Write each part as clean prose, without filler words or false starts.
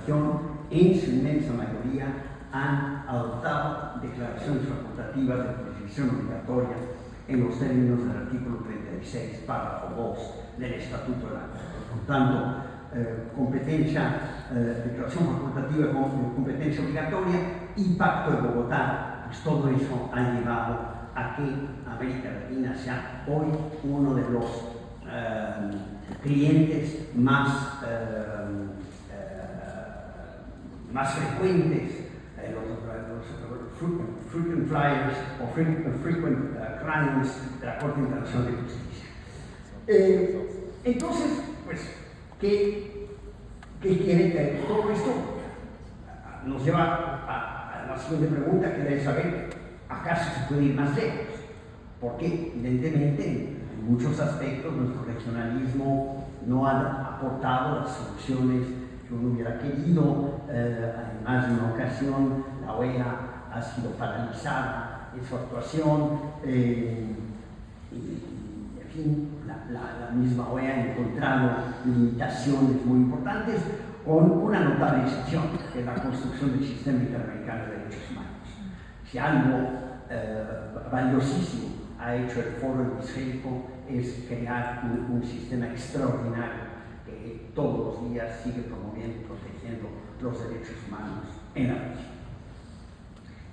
región, en su inmensa mayoría, han adoptado declaraciones facultativas de prescripción obligatoria en los términos del artículo 36, párrafo 2 del Estatuto de la Corte. Por tanto, declaración facultativa con competencia obligatoria y Pacto de Bogotá, pues todo eso ha llevado a que América Latina sea hoy uno de los clientes más frecuentes, los frequent flyers o frequent clients de la Corte Internacional de Justicia. Entonces, pues, ¿qué quiere que todo esto nos lleva a la siguiente pregunta, que debe saber, ¿acaso se puede ir más lejos? Porque, evidentemente, en muchos aspectos, nuestro regionalismo no ha aportado las soluciones que uno hubiera querido. Además, en una ocasión, la OEA ha sido paralizada en su actuación, y, en fin, la misma OEA ha encontrado limitaciones muy importantes, con una notable excepción, que es la construcción del Sistema Interamericano de Derechos Humanos. Si algo valiosísimo ha hecho el Foro Hemisférico es crear un sistema extraordinario que todos los días sigue promoviendo y protegiendo los derechos humanos en la región.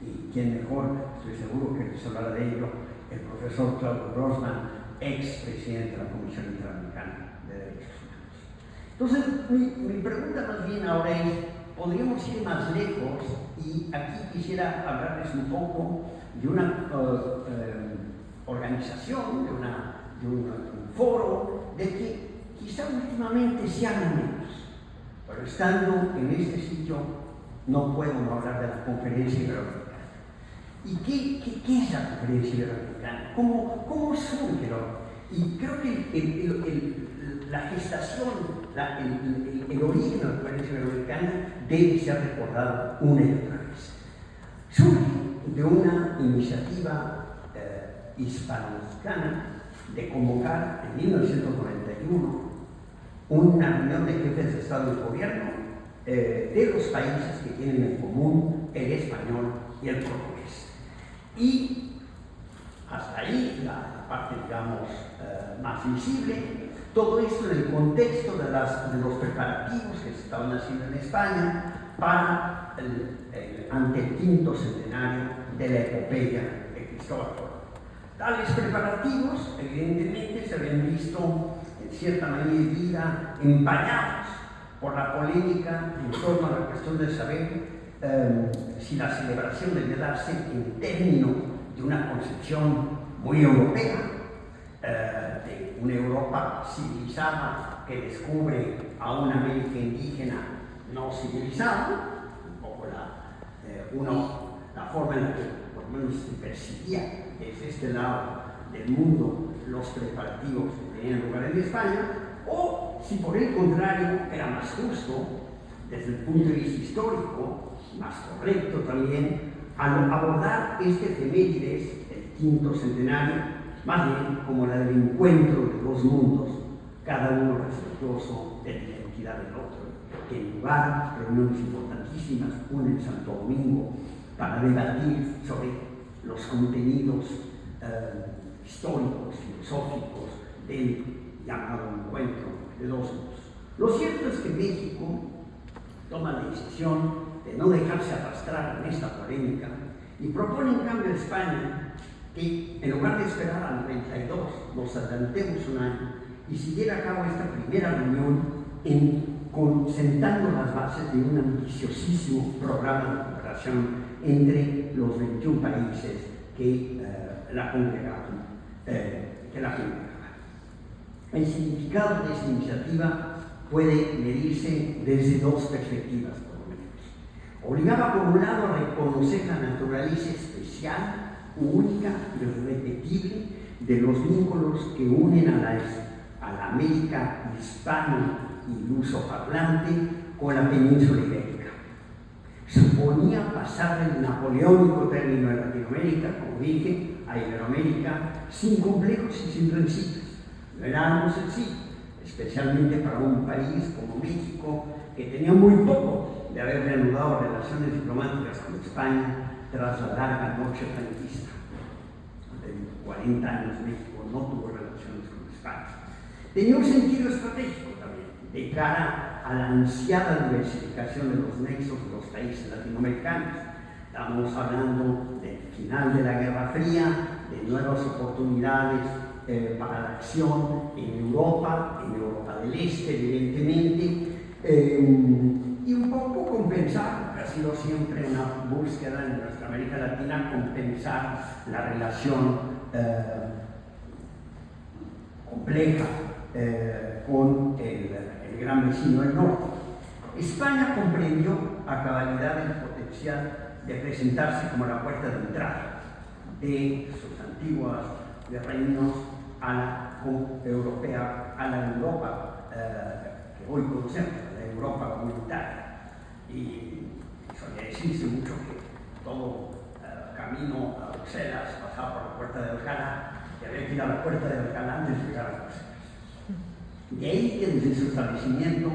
Y quién mejor, estoy seguro que les hablará de ello, el profesor Claudio Grossman, ex presidente de la Comisión Interamericana de Derechos Humanos. Entonces, mi pregunta más bien ahora es, ¿podríamos ir más lejos? Y aquí quisiera hablarles un poco de una organización, de un foro, de que quizá últimamente se hagan menos, pero estando en este sitio no puedo no hablar de la Conferencia Iberoamericana. ¿Y qué es la Conferencia Iberoamericana? ¿Cómo surge? Y creo que la gestación, el origen de la Conferencia Iberoamericana debe ser recordado una y otra vez. Surge de una iniciativa hispano-mexicana de convocar en 1991 una reunión de jefes de Estado y Gobierno de los países que tienen en común el español y el portugués. Y hasta ahí la parte, digamos, más visible, todo esto en el contexto de los preparativos que se estaban haciendo en España para ante el quinto centenario de la epopeya de Cristóbal Colón. Tales preparativos, evidentemente, se habían visto en cierta medida empañados por la polémica en torno a la cuestión de saber si la celebración debía darse en términos de una concepción muy europea, de una Europa civilizada que descubre a una América indígena no civilizada, un poco la forma en la que por lo menos se percibía desde este lado del mundo los preparativos que tenían lugar en España, o si por el contrario era más justo desde el punto de vista histórico, más correcto también, al abordar este efemérides, el quinto centenario, más bien como la del encuentro de dos mundos, cada uno respetuoso de la identidad del otro, que en lugar de reuniones importantísimas, una en Santo Domingo, para debatir sobre los contenidos históricos, filosóficos del llamado encuentro de dos mundos. Lo cierto es que México toma la decisión de no dejarse arrastrar en esta polémica y propone en cambio a España que en lugar de esperar al 92 nos adelantemos un año y se lleve a cabo esta primera reunión sentando las bases de un ambiciosísimo programa de cooperación entre los 21 países que la congregaban. El significado de esta iniciativa puede medirse desde dos perspectivas, por lo menos. Obligaba, por un lado, a reconocer la naturaleza especial, única y irrepetible de los vínculos que unen a la América hispana y lusoparlante con la península ibérica. Suponía pasar del napoleónico término de Latinoamérica, como dije, a Iberoamérica, sin complejos y sin principios. No era algo sencillo, especialmente para un país como México, que tenía muy poco haber reanudado relaciones diplomáticas con España tras la larga noche franquista. De 40 años México no tuvo relaciones con España. Tenía un sentido estratégico también, de cara a la ansiada diversificación de los nexos de los países latinoamericanos. Estamos hablando del final de la Guerra Fría, de nuevas oportunidades para la acción en Europa del Este, evidentemente, y un poco compensar, que ha sido siempre una búsqueda en nuestra América Latina, compensar la relación compleja con el gran vecino del norte. España comprendió a cabalidad el potencial de presentarse como la puerta de entrada de sus antiguos reinos a la europea, a la Europa que hoy conocemos, la Europa comunitaria. Y solía decirse mucho que todo camino a Bruselas pasaba por la puerta de Alcalá, y había que ir a la puerta de Alcalá antes de llegar a Bruselas. De ahí que desde su establecimiento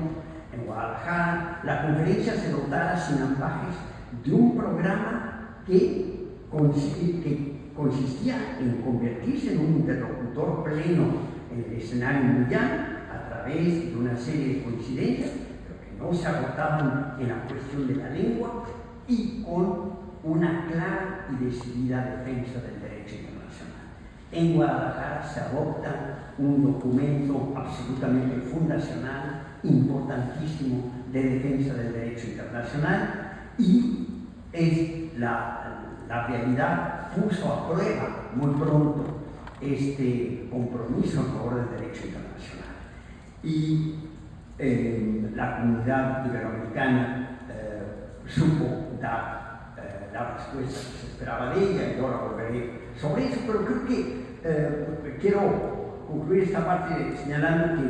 en Guadalajara, la conferencia se dotara sin ambajes de un programa que consistía en convertirse en un interlocutor pleno en el escenario mundial a través de una serie de coincidencias, pero que no se agotaban en la cuestión de la lengua y con una clara y decidida defensa del derecho internacional. En Guadalajara se adopta un documento absolutamente fundacional, importantísimo, de defensa del derecho internacional, y es la realidad puso a prueba muy pronto este compromiso en favor del derecho internacional. Y la comunidad iberoamericana supo dar la respuesta que se esperaba de ella, y ahora volveré sobre eso, pero creo que quiero concluir esta parte señalando que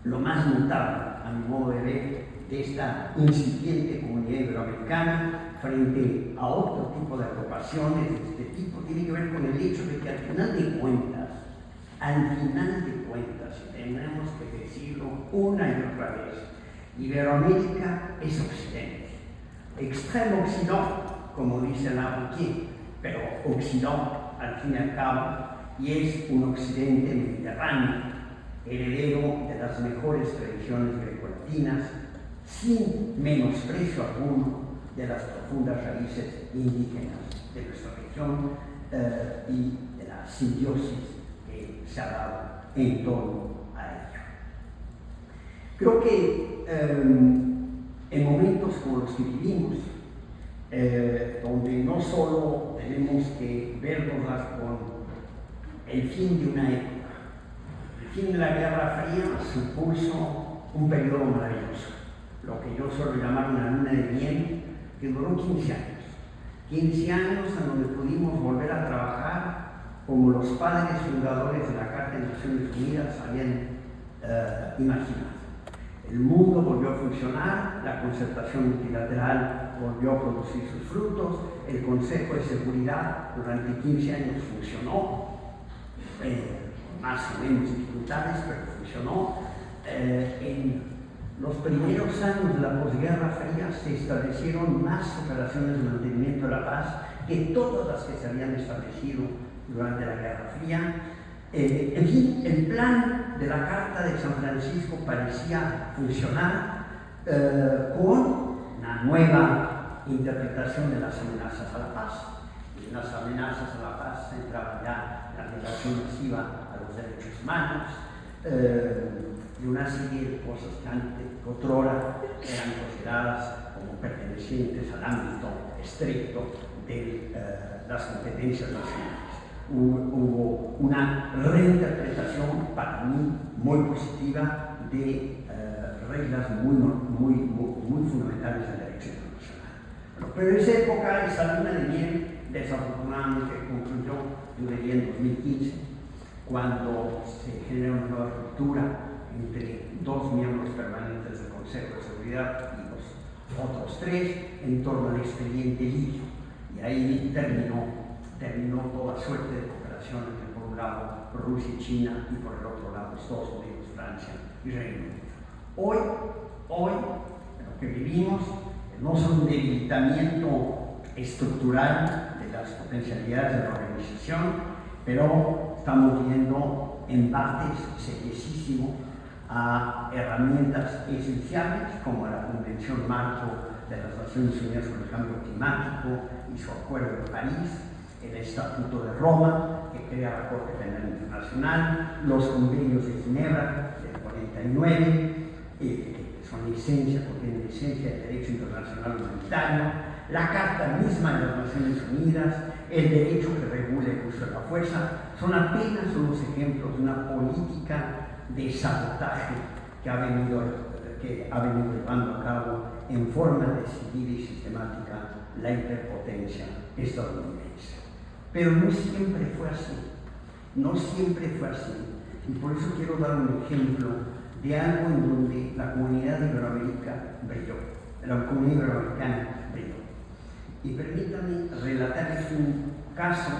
lo más notable, a mi modo de ver, de esta incipiente comunidad iberoamericana frente a otro tipo de agrupaciones de este tipo tiene que ver con el hecho de que al final de cuentas, y tenemos que decirlo una y otra vez, Iberoamérica es Occidente, extremo Occidente, como dice Lavoisier, pero Occidente al fin y al cabo, y es un Occidente mediterráneo, heredero de las mejores tradiciones grecolatinas, sin menosprecio alguno de las profundas raíces indígenas de nuestra región y de la simbiosis que se ha dado en torno a ello. Creo que en momentos como los que vivimos, donde no solo tenemos que vernos con el fin de una época, el fin de la Guerra Fría supuso un periodo maravilloso, lo que yo suelo llamar una luna de miel, que duró 15 años. 15 años en donde pudimos volver a trabajar como los padres fundadores de la Carta de Naciones Unidas habían imaginado. El mundo volvió a funcionar, la concertación multilateral volvió a producir sus frutos, el Consejo de Seguridad durante 15 años funcionó, con más o menos dificultades, pero funcionó. En los primeros años de la posguerra fría se establecieron más operaciones de mantenimiento de la paz que todas las que se habían establecido durante la Guerra Fría. En fin, el plan de la Carta de San Francisco parecía funcionar con una nueva interpretación de las amenazas a la paz. Y en las amenazas a la paz entraba ya la violación masiva a los derechos humanos, y una serie de cosas que otrora eran consideradas como pertenecientes al ámbito estricto de las competencias nacionales. Hubo una reinterpretación para mí muy positiva de reglas muy fundamentales del derecho internacional. Bueno, pero en esa época, esa luna de miel desafortunadamente concluyó, yo diría en 2015, cuando se genera una nueva ruptura entre dos miembros permanentes del Consejo de Seguridad y los otros tres en torno al expediente libio. Y ahí terminó toda suerte de cooperación entre, por un lado, Rusia y China, y por el otro lado, Estados Unidos, Francia y Reino Unido. Hoy, lo que vivimos no son un debilitamiento estructural de las potencialidades de la organización, pero estamos viendo embates seriosísimos a herramientas esenciales como la Convención Marco de las Naciones Unidas sobre el Cambio Climático y su Acuerdo de París, el Estatuto de Roma, que crea la Corte Penal Internacional, los convenios de Ginebra del 49, que son esencia, porque tienen esencia del derecho internacional humanitario, la Carta misma de las Naciones Unidas, el derecho que regula el uso de la fuerza, son apenas unos ejemplos de una política de sabotaje que ha venido llevando a cabo en forma decidida y sistemática la hiperpotencia estadounidense. Pero no siempre fue así, no siempre fue así. Y por eso quiero dar un ejemplo de algo en donde la comunidad iberoamericana brilló. Y permítanme relatarles un caso,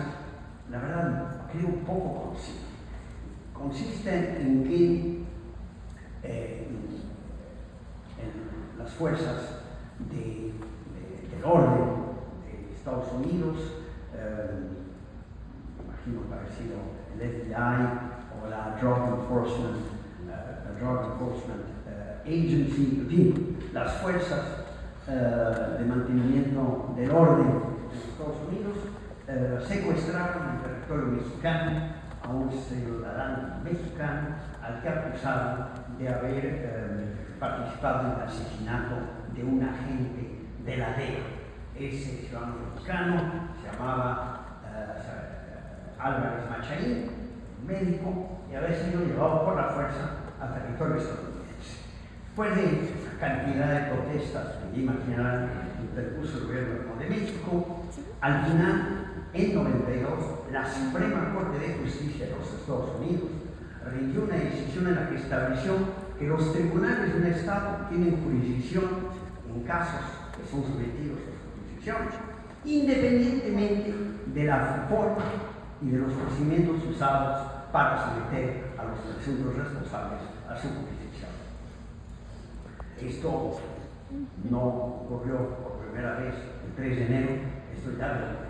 la verdad, creo poco conocido. Consiste en que en las fuerzas del orden de Estados Unidos, imagino parecido el FBI o la Drug Enforcement Agency, en fin, las fuerzas de mantenimiento del orden en Estados Unidos secuestraron en territorio mexicano a un ciudadano mexicano al que acusaban de haber participado en el asesinato de un agente de la DEA. Ese ciudadano mexicano se llamaba Álvarez Machaín, médico, y había sido llevado por la fuerza a territorio estadounidense. Después de una cantidad de protestas que imaginarán interpuso el gobierno de México, al final, en 92, la Suprema Corte de Justicia de los Estados Unidos rindió una decisión en la que estableció que los tribunales de un Estado tienen jurisdicción en casos que son sometidos a su jurisdicción, independientemente de la forma y de los procedimientos usados para someter a los presuntos responsables a su jurisdicción. Esto no ocurrió por primera vez el 3 de enero, esto ya lo.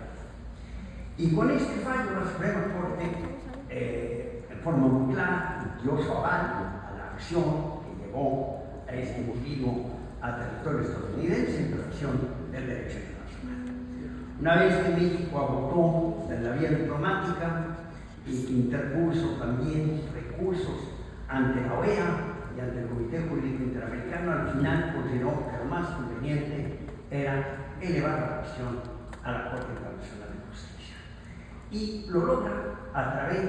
Y con este fallo la Suprema Corte, en forma muy clara, dio su aval a la acción que llevó a este individuo a territorio estadounidense en protección del derecho internacional. Una vez que México agotó en la vía diplomática y interpuso también recursos ante la OEA y ante el Comité Jurídico Interamericano, al final consideró que lo más conveniente era elevar la cuestión a la Corte Internacional de Justicia. Y lo logra a través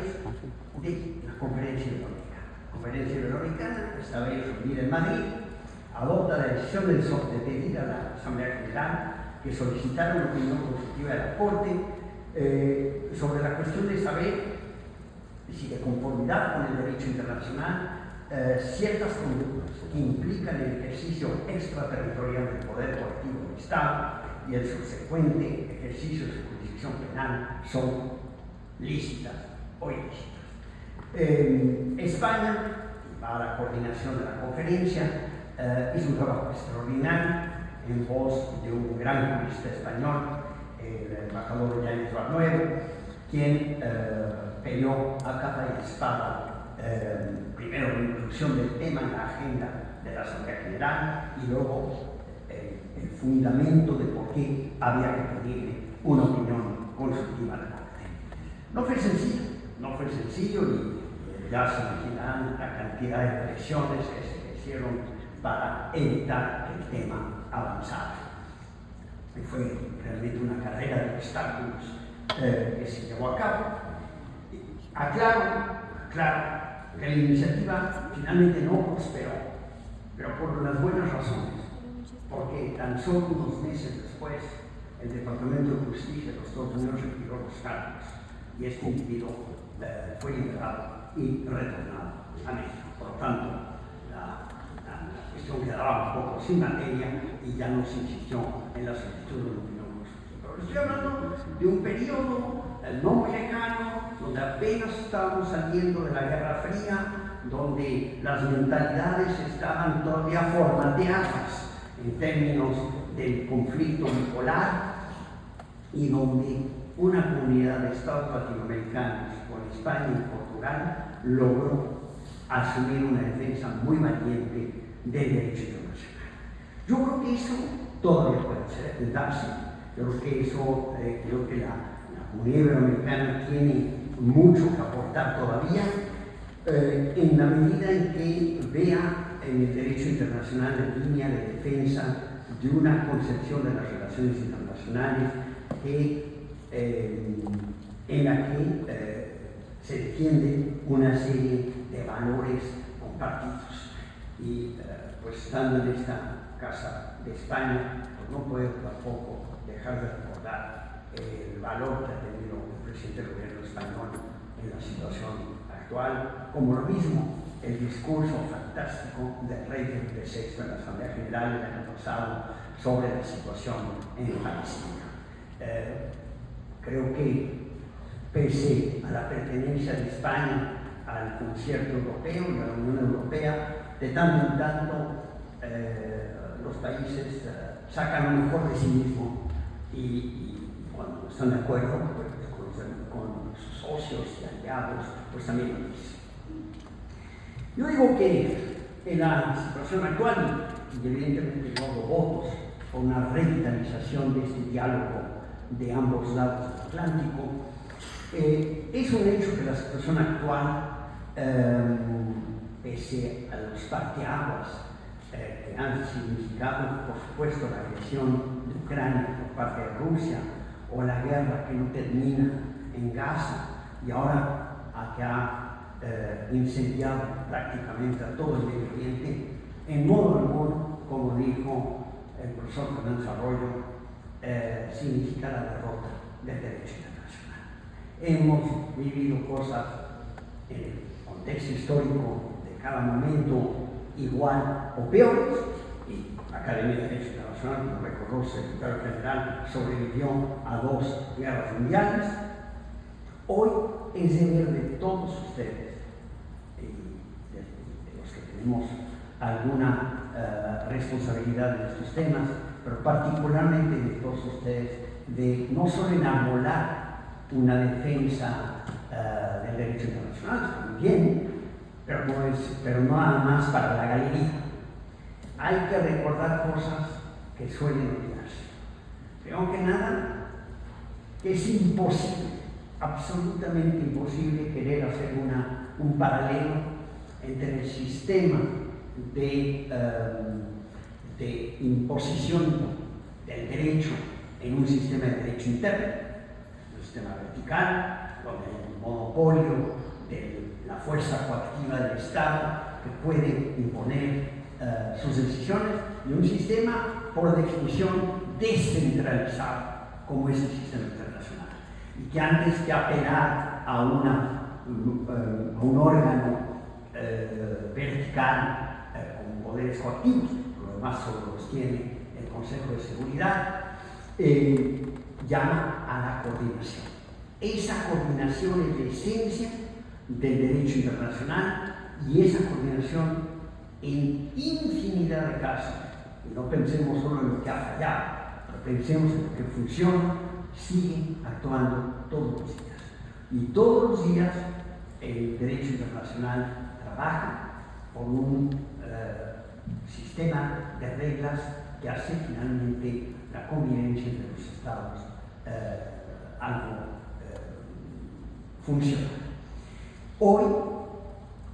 de la Conferencia Iberoamericana. La Conferencia Iberoamericana, esta vez reunida en Madrid, adopta la decisión de pedir a la Asamblea General que solicitara una opinión positiva de la Corte sobre la cuestión de saber si, de conformidad con el derecho internacional, ciertas conductas que implican el ejercicio extraterritorial del poder coactivo del Estado y el subsecuente ejercicio de su jurisdicción penal son lícitas o ilícitas. España, a la coordinación de la conferencia, hizo un trabajo extraordinario en voz de un gran jurista español, el embajador Yáñez Barnuevo, quien peleó a capa y espada primero la inclusión del tema en la agenda de la Asamblea General y luego el fundamento de por qué había que pedirle una opinión consultiva a la Corte. No fue sencillo y ya se imaginarán la cantidad de presiones que se hicieron para evitar que el tema avanzara. Y fue realmente una carrera de obstáculos que se llevó a cabo. Aclaro que la iniciativa finalmente no prosperó, pero por las buenas razones, porque tan solo unos meses después el Departamento de Justicia de los Estados Unidos retiró los cargos y este individuo fue liberado y retornado a México. Por lo tanto, la cuestión quedaba un poco sin materia y ya no se insistió en la solicitud de una opinión consultiva. Pero estoy hablando de un periodo no muy lejano, donde apenas estábamos saliendo de la Guerra Fría, donde las mentalidades estaban todavía formateadas en términos del conflicto bipolar y donde una comunidad de estados latinoamericanos con España y Portugal logró asumir una defensa muy valiente del derecho internacional. Yo creo que eso todavía puede darse. Yo creo que eso, creo que la comunidad iberoamericana tiene mucho que aportar todavía, en la medida en que vea en el derecho internacional la línea de defensa de una concepción de las relaciones internacionales en la que se defiende una serie de valores compartidos. Y pues estando en esta Casa de España, pues no puedo tampoco dejar de recordar el valor que ha tenido el presidente del gobierno español en la situación actual, como lo mismo el discurso fantástico del rey Felipe VI en la Asamblea General del año pasado sobre la situación en Palestina. Creo que pese a la pertenencia de España al concierto europeo y a la Unión Europea, de tanto en tanto los países sacan lo mejor de sí mismos y cuando están de acuerdo pues, con sus socios y aliados, pues también lo dicen. Yo digo que en la situación actual, y evidentemente yo hago votos por una revitalización de este diálogo de ambos lados del Atlántico, es un hecho que la situación actual, pese a los parteaguas que han significado, por supuesto, la agresión de Ucrania por parte de Rusia, o la guerra que no termina en Gaza, y ahora que ha incendiado prácticamente a todo el Medio Oriente, en modo alguno, como dijo el profesor Fernández Arroyo, significa la derrota del derecho internacional. Hemos vivido cosas en el contexto histórico de cada momento igual o peores, y la Academia de Derecho Internacional, como recordó el secretario general, sobrevivió a 2 guerras mundiales. Hoy es deber de todos ustedes, de los que tenemos alguna responsabilidad en estos temas, pero particularmente de todos ustedes, de no solo enarbolar una defensa del derecho internacional, también, pero no nada más para la galería. Hay que recordar cosas que suelen olvidarse. Primero que nada, que es imposible, absolutamente imposible querer hacer un paralelo entre el sistema de imposición del derecho en un sistema de derecho interno, un sistema vertical, donde hay un monopolio de la fuerza coactiva del Estado que puede imponer sus decisiones, y un sistema, por definición, descentralizado, como es el sistema internacional, y que antes que apelar a un órgano vertical con poderes coactivos, lo demás solo los tiene el Consejo de Seguridad, llama a la coordinación. Esa coordinación es la esencia del derecho internacional, y esa coordinación en infinidad de casos, y no pensemos solo en lo que ha fallado, pero pensemos en lo que funciona, sigue actuando todos los días. Y todos los días el derecho internacional trabaja por un sistema de reglas que hace finalmente la convivencia entre los estados algo funcional. Hoy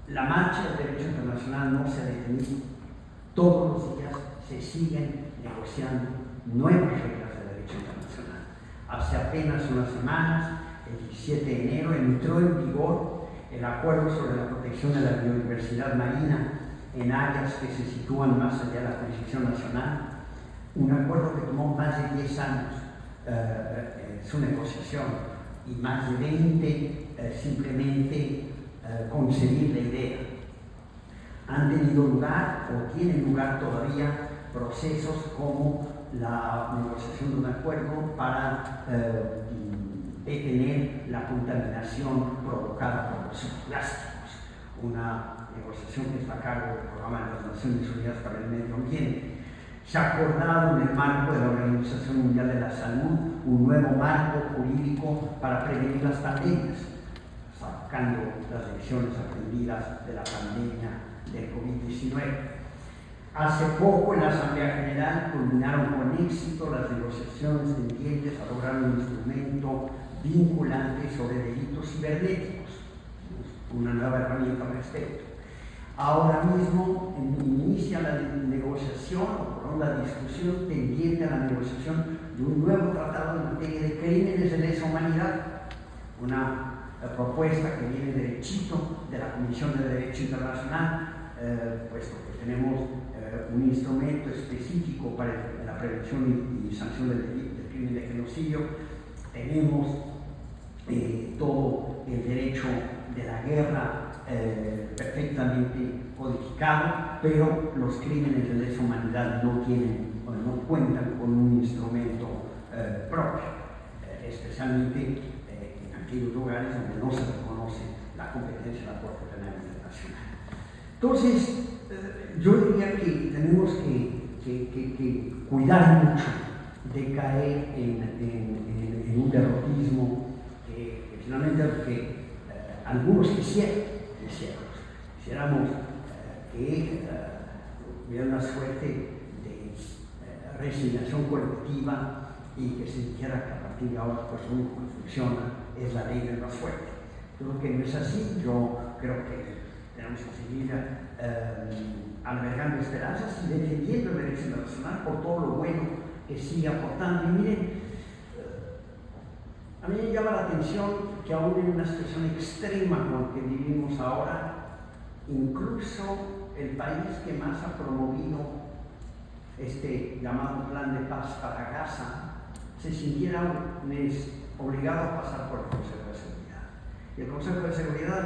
la marcha del derecho internacional no se ha detenido. Todos los días se siguen negociando nuevas reglas de derecho internacional. Hace apenas unas semanas, el 17 de enero, entró en vigor el acuerdo sobre la protección de la biodiversidad marina en áreas que se sitúan más allá de la jurisdicción nacional. Un acuerdo que tomó más de 10 años su negociación, y más de 20 simplemente concebir la idea. Han tenido lugar o tienen lugar todavía procesos como la negociación de un acuerdo para detener la contaminación provocada por los plásticos, una negociación que está a cargo del Programa de las Naciones Unidas para el Medio Ambiente. Se ha acordado en el marco de la Organización Mundial de la Salud un nuevo marco jurídico para prevenir las pandemias, sacando las lecciones aprendidas de la pandemia del COVID-19. Hace poco en la Asamblea General culminaron con éxito las negociaciones tendientes a lograr un instrumento vinculante sobre delitos cibernéticos, una nueva herramienta al respecto. Ahora mismo inicia la negociación, o la discusión tendiente a la negociación de un nuevo tratado en materia de crímenes de lesa humanidad, una propuesta que viene derechito de la Comisión de Derecho Internacional, puesto que tenemos un instrumento específico para la prevención y sanción del crimen de genocidio. Tenemos todo el derecho de la guerra perfectamente codificado, pero los crímenes de lesa humanidad no cuentan con un instrumento propio, especialmente en aquellos lugares donde no se reconoce la competencia de la Corte Penal Internacional. Entonces, yo diría que tenemos que cuidar mucho de caer en un derrotismo que finalmente lo que algunos quisiéramos que hubiera una suerte de resignación colectiva y que se dijera que a partir de ahora pues lo único que funciona es la ley del más fuerte. Yo creo que no es así. Yo creo que tenemos que seguir albergando esperanzas y defendiendo el derecho internacional por todo lo bueno que sigue aportando. Y miren, a mí me llama la atención que aún en una situación extrema con la que vivimos ahora, incluso el país que más ha promovido este llamado plan de paz para Gaza se sintiera obligado a pasar por el Consejo de Seguridad. Y el Consejo de Seguridad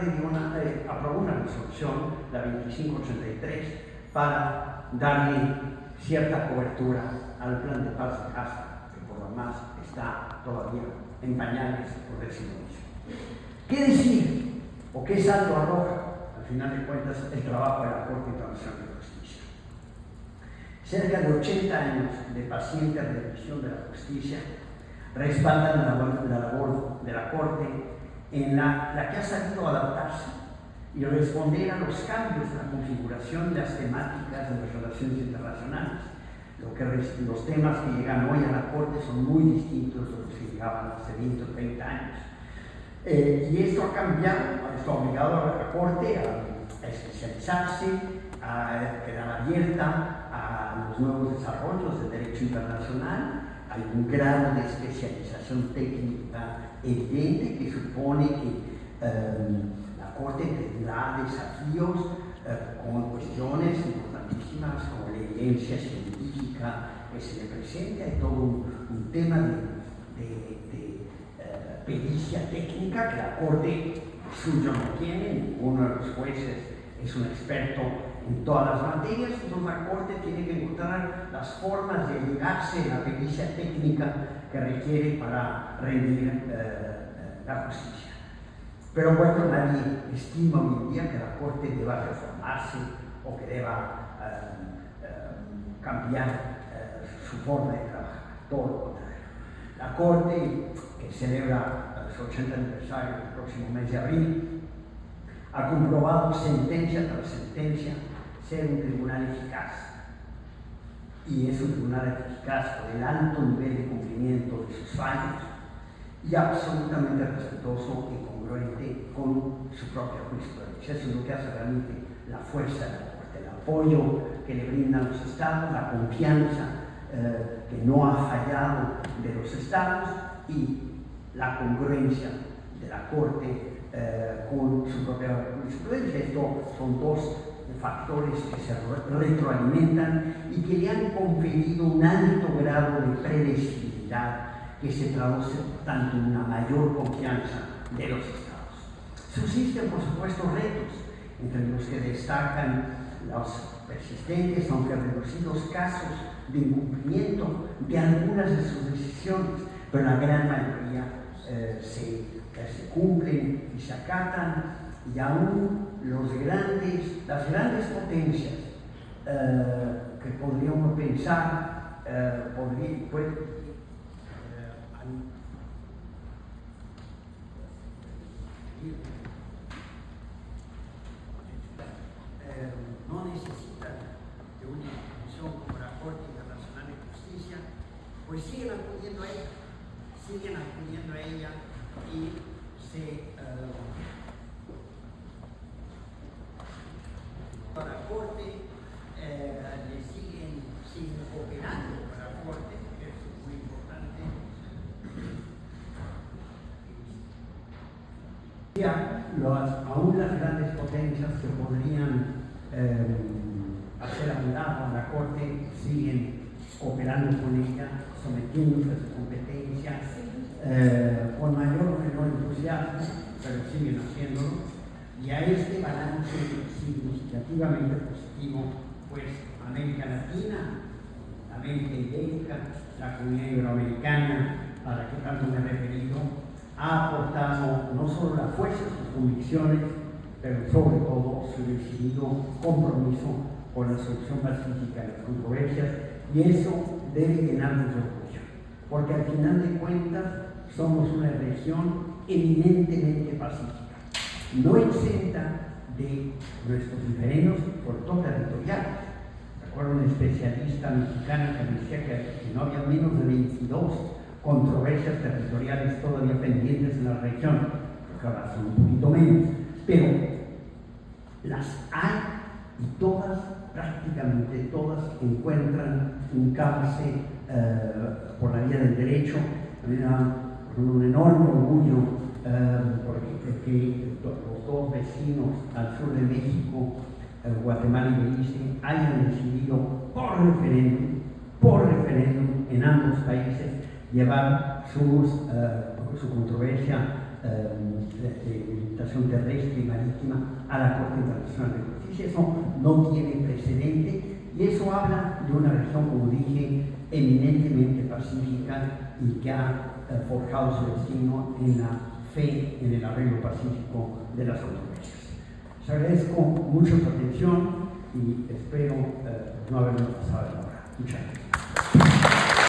aprobó una resolución, la 2583, para darle cierta cobertura al plan de paz de Gaza, que por lo demás está todavía en pañales, por decirlo así. ¿Qué decir o qué saldo arroja, al final de cuentas, el trabajo de la Corte Internacional de Justicia? Cerca de 80 años de paciente revisión de la justicia respaldan la labor de la Corte, en la que ha sabido adaptarse y responder a los cambios en la configuración de las temáticas de las relaciones internacionales. Los temas que llegan hoy a la Corte son muy distintos de los que llegaban hace 20 o 30 años. Y esto ha cambiado, esto ha obligado a la Corte a especializarse, a quedar abierta a los nuevos desarrollos del derecho internacional. Hay un grado de especialización técnica evidente que supone que la Corte tendrá desafíos con cuestiones importantísimas como la evidencia científica que se le presenta, y todo un tema de pericia técnica que la Corte suyo no tiene. Ninguno de los jueces es un experto en todas las materias, entonces la Corte tiene que encontrar las formas de llegarse a la pericia técnica que requiere para rendir la justicia. Pero bueno, nadie estima hoy en día que la Corte deba reformarse o que deba cambiar su forma de trabajar, todo lo contrario. La Corte, que celebra su 80 aniversario el próximo mes de abril, ha comprobado sentencia tras sentencia ser un tribunal eficaz. Y es un tribunal eficaz por el alto nivel de cumplimiento de sus fallos y absolutamente respetuoso y congruente con su propia jurisprudencia. Eso es lo que hace realmente la fuerza de la Corte, el apoyo que le brindan los estados, la confianza que no ha fallado de los estados y la congruencia de la Corte con su propia jurisprudencia. Estos son dos factores que se retroalimentan y que le han conferido un alto grado de predecibilidad que se traduce tanto en una mayor confianza de los estados. Subsisten, por supuesto, retos, entre los que destacan los persistentes, aunque reducidos, casos de incumplimiento de algunas de sus decisiones, pero la gran mayoría se cumplen y se acatan, y aún las grandes potencias que podría uno pensar, no necesitan de una institución como la Corte Internacional de Justicia, pues siguen acudiendo a ella y a la Corte le siguen cooperando con la Corte, que eso es muy importante. Aún las grandes potencias que podrían hacer a un lado a la Corte siguen cooperando con ella, sometiéndose a su competencia, con mayor o menor entusiasmo, pero siguen haciéndolo. Y a este balance significativamente positivo, pues América Latina, América Ibérica, la Comunidad Iberoamericana, a la que tanto me he referido, ha aportado no solo la fuerza de sus convicciones, pero sobre todo su decidido compromiso con la solución pacífica de las controversias, y eso debe llenarnos de orgullo, porque al final de cuentas somos una región eminentemente pacífica, no exenta de nuestros diferendos, sobre todo territoriales. Recuerdo una especialista mexicana que me decía que no había menos de 22 controversias territoriales todavía pendientes en la región, creo que ahora son un poquito menos, pero las hay y todas, prácticamente todas, encuentran un cauce por la vía del derecho. A mí me da un enorme orgullo que los dos vecinos al sur de México, Guatemala y Belice, hayan decidido por referéndum en ambos países llevar su controversia de limitación terrestre y marítima a la Corte Internacional de Justicia. Eso no tiene precedente y eso habla de una región, como dije, eminentemente pacífica y que ha forjado su destino en la fe en el arreglo pacífico de las controversias. Les agradezco mucho su atención y espero no haberme pasado la hora. Muchas gracias.